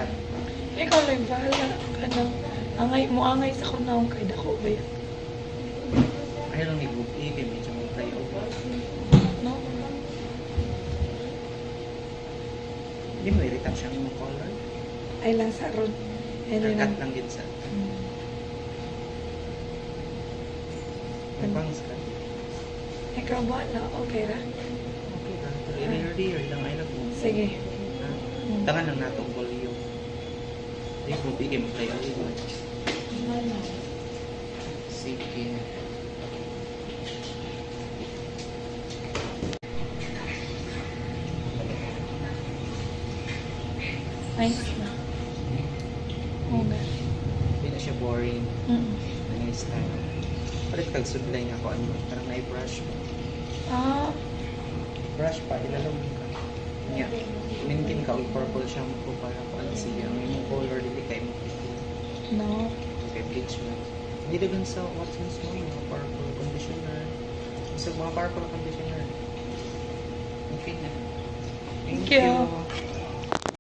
cut. Ikaw lang bahala. Kanang, angay sa kunaong kay dako ba yan? Ay lang nigubi, kay medyo mo tayo. No? Hindi mo iritang siyang mo color. Ay lang sa ron. Cut lang din sa. Ang bangs ka. Ikaw bahala. Okay ra? Okay lang. Pero i-rear lang ay nag-move. Sige. Tangan lang natong volume. Ay, gubi, kay mo tayo. Sige. Nice na. Oo nga. Hindi na siya boring. Nice style. Palit kag sudlay nga ako ano, parang na-brush mo. Brush pa, ilalong ka. Yeah. Minkin ka, purple shampoo para ko ano siya. May mong color, dili kayo mo pipil. No. Okay, bleach mo. Hindi dagan sa Watson's mo, mga purple conditioner. Gusto mga purple conditioner. Okay na. Thank you.